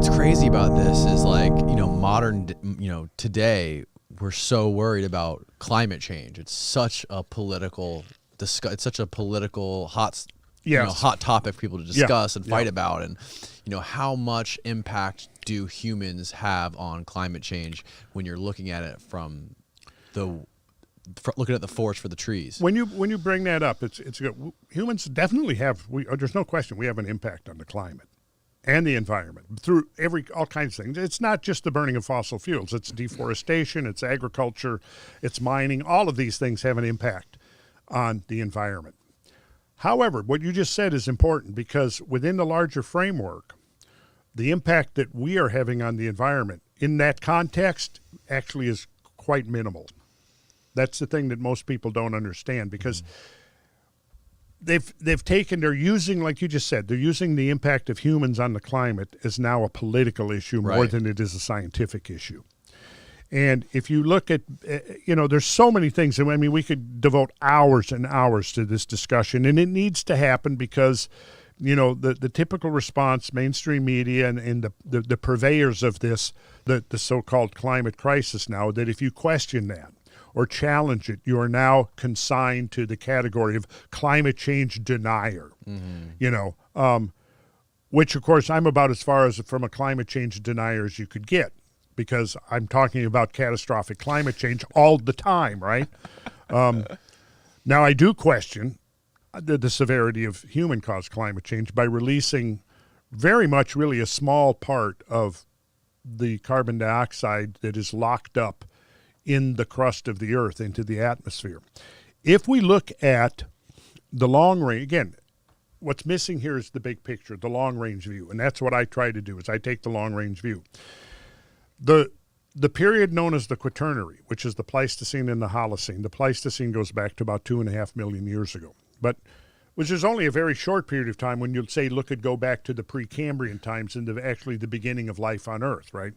What's crazy about this is today we're so worried about climate change. It's such a political hot topic for people to discuss and fight about. And how much impact do humans have on climate change when you're looking at it from looking at the forest for the trees? When you bring that up, it's good. Humans definitely have. There's no question we have an impact on the climate and the environment through all kinds of things. It's not just the burning of fossil fuels. It's deforestation, it's agriculture, it's mining. All of these things have an impact on the environment. However, what you just said is important because within the larger framework, the impact that we are having on the environment in that context actually is quite minimal. That's the thing that most people don't understand because they're using, like you just said, they're using the impact of humans on the climate as now a political issue more than it is a scientific issue. And if you look at, there's so many things. I mean, we could devote hours and hours to this discussion, and it needs to happen because, the typical response, mainstream media and the purveyors of this, the so-called climate crisis now, that if you question that or challenge it, you are now consigned to the category of climate change denier, which, of course, I'm about as far as from a climate change denier as you could get because I'm talking about catastrophic climate change all the time, right? Now, I do question the severity of human-caused climate change by releasing very much really a small part of the carbon dioxide that is locked up in the crust of the earth into the atmosphere. If we look at the long range, again, what's missing here is the big picture, the long range view, and that's what I try to do is I take the long range view. The period known as the Quaternary, which is the Pleistocene and the Holocene, the Pleistocene goes back to about 2.5 million years ago, but which is only a very short period of time when you'd say go back to the Precambrian times and actually the beginning of life on Earth, right?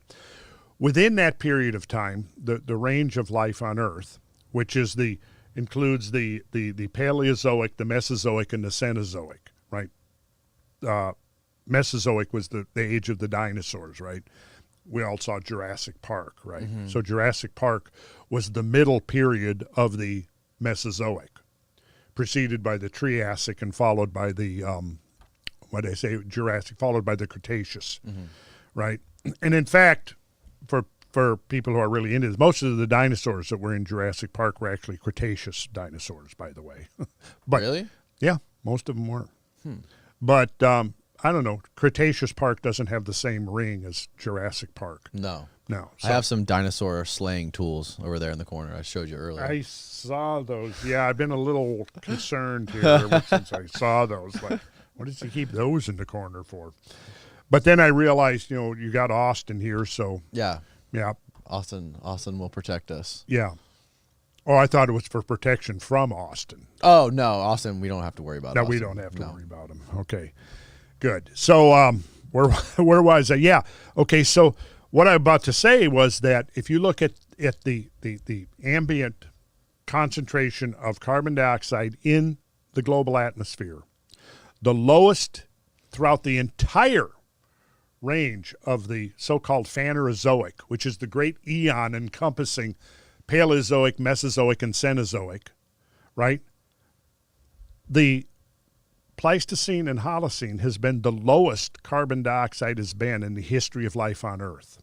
Within that period of time, the range of life on Earth, which includes the Paleozoic, the Mesozoic, and the Cenozoic, right? Mesozoic was the age of the dinosaurs, right? We all saw Jurassic Park, right? Mm-hmm. So Jurassic Park was the middle period of the Mesozoic, preceded by the Triassic and followed by the Jurassic, followed by the Cretaceous, right? And in fact, for people who are really into this, most of the dinosaurs that were in Jurassic Park were actually Cretaceous dinosaurs, by the way. But, really? Yeah, most of them were. But I don't know. Cretaceous Park doesn't have the same ring as Jurassic Park. No. So, I have some dinosaur slaying tools over there in the corner. I showed you earlier. I saw those. Yeah, I've been a little concerned here ever since I saw those. Like, what does he keep those in the corner for? But then I realized, you got Austin here, so. Yeah. Yeah. Austin will protect us. Yeah. Oh, I thought it was for protection from Austin. Oh, no, Austin, we don't have to worry about No, Austin. we don't have to worry about him. Okay, good. So where was I? Yeah. Okay, so what I'm about to say was that if you look at the ambient concentration of carbon dioxide in the global atmosphere, the lowest throughout the entire range of the so-called Phanerozoic, which is the great eon encompassing Paleozoic, Mesozoic, and Cenozoic, right? The Pleistocene and Holocene has been the lowest carbon dioxide has been in the history of life on Earth.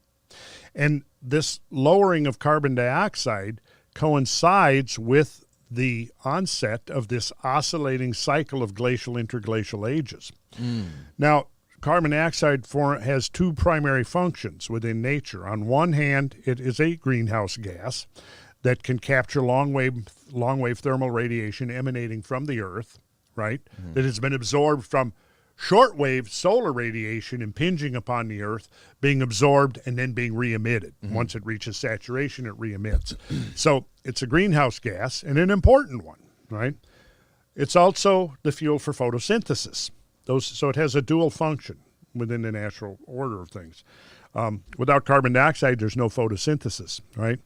And this lowering of carbon dioxide coincides with the onset of this oscillating cycle of glacial interglacial ages. Now, carbon dioxide has two primary functions within nature. On one hand, it is a greenhouse gas that can capture long wave thermal radiation emanating from the Earth, right? That has been absorbed from shortwave solar radiation impinging upon the Earth, being absorbed and then being re-emitted. Once it reaches saturation, it re-emits. So it's a greenhouse gas and an important one, right? It's also the fuel for photosynthesis. So it has a dual function within the natural order of things. Without carbon dioxide, there's no photosynthesis, right?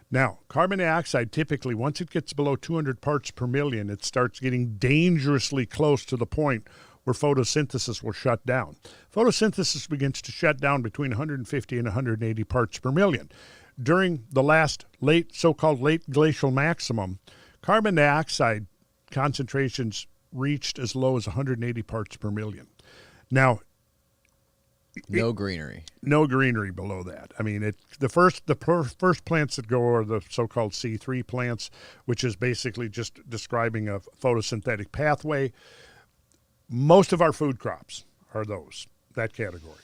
Now, carbon dioxide typically, once it gets below 200 parts per million, it starts getting dangerously close to the point where photosynthesis will shut down. Photosynthesis begins to shut down between 150 and 180 parts per million. During the last so-called late glacial maximum, carbon dioxide concentrations reached as low as 180 parts per million. Now, no greenery. No greenery below that. I mean, the first plants that go are the so-called C3 plants, which is basically just describing a photosynthetic pathway. Most of our food crops are that category.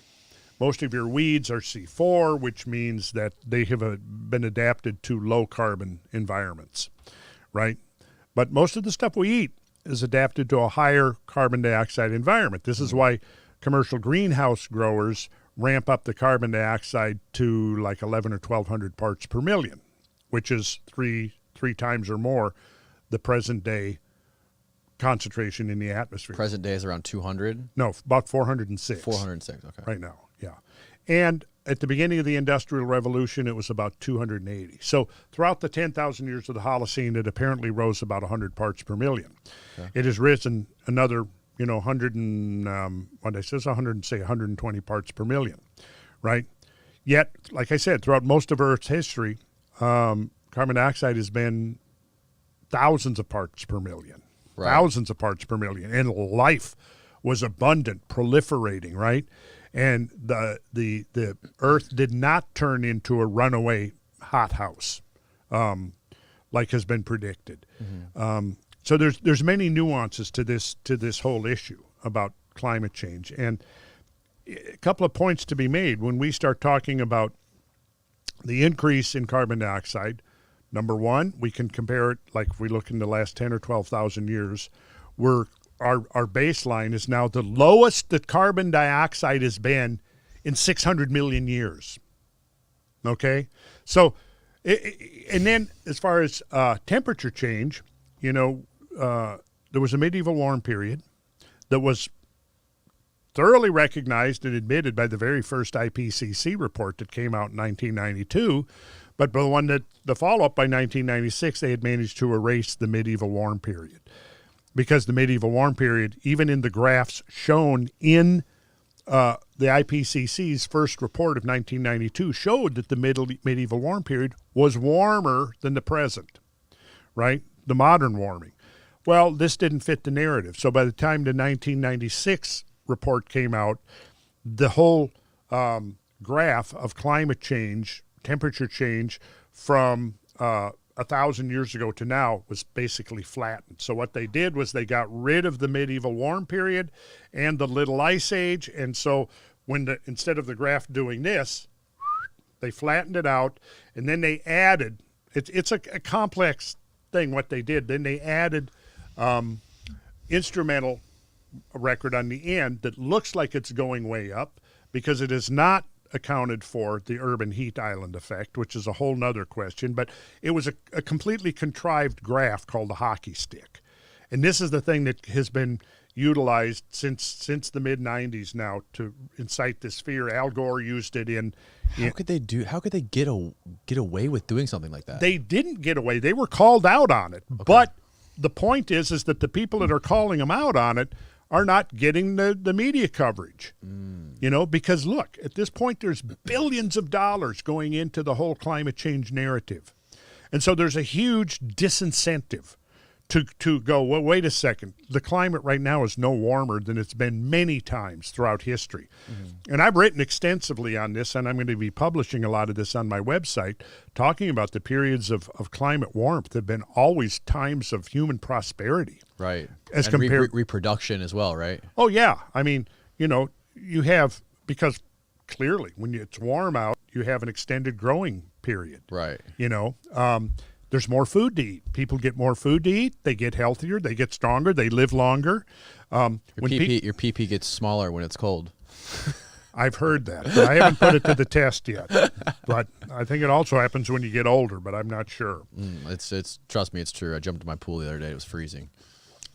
Most of your weeds are C4, which means that they have been adapted to low carbon environments, right? But most of the stuff we eat is adapted to a higher carbon dioxide environment. This is why commercial greenhouse growers ramp up the carbon dioxide to like 11 or 1,200 parts per million, which is three times or more the present day concentration in the atmosphere. Present day is around 200? No, about 406. 406, okay. Right now, yeah. And at the beginning of the Industrial Revolution, it was about 280. So throughout the 10,000 years of the Holocene, it apparently rose about 100 parts per million. Okay. It has risen another 120 parts per million, right? Yet, like I said, throughout most of Earth's history, carbon dioxide has been thousands of parts per million, right. Thousands of parts per million, and life was abundant, proliferating, right? And the Earth did not turn into a runaway hothouse, like has been predicted. Mm-hmm. So there's many nuances to this whole issue about climate change, and a couple of points to be made when we start talking about the increase in carbon dioxide. Number one, we can compare it like if we look in the last 10 or 12,000 years, our baseline is now the lowest that carbon dioxide has been in 600 million years. Okay, so and then as far as temperature change, there was a medieval warm period that was thoroughly recognized and admitted by the very first IPCC report that came out in 1992, but the follow-up by 1996, they had managed to erase the medieval warm period, because the medieval warm period, even in the graphs shown in the IPCC's first report of 1992, showed that the medieval warm period was warmer than the present, right? The modern warming. Well, this didn't fit the narrative. So by the time the 1996 report came out, the whole graph of climate change, temperature change from 1,000 years ago to now was basically flattened. So what they did was they got rid of the medieval warm period and the Little Ice Age. And so instead of the graph doing this, they flattened it out, and then they added, it's a complex thing what they did. Then they added instrumental record on the end that looks like it's going way up, because it is not accounted for the urban heat island effect, which is a whole nother question. But it was a completely contrived graph called the hockey stick. And this is the thing that has been utilized since the mid-90s now to incite this fear. Al Gore used it in... How could they get away with doing something like that? They didn't get away. They were called out on it. Okay. But the point is that the people that are calling them out on it are not getting the media coverage. Because look, at this point there's billions of dollars going into the whole climate change narrative. And so there's a huge disincentive to go, well, wait a second, the climate right now is no warmer than it's been many times throughout history. Mm-hmm. And I've written extensively on this, and I'm going to be publishing a lot of this on my website, talking about the periods of climate warmth have been always times of human prosperity. Right. As and compared reproduction as well, right? Oh, yeah. I mean, you have, because clearly when it's warm out, you have an extended growing period. Right. There's more food to eat. People get more food to eat. They get healthier. They get stronger. They live longer. Your pee gets smaller when it's cold. I've heard that, but I haven't put it to the test yet. But I think it also happens when you get older, but I'm not sure. It's trust me, it's true. I jumped in my pool the other day. It was freezing.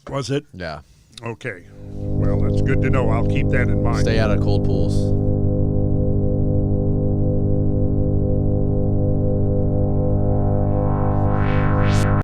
Was it? Yeah. Okay. Well, that's good to know. I'll keep that in mind. Stay out of cold pools.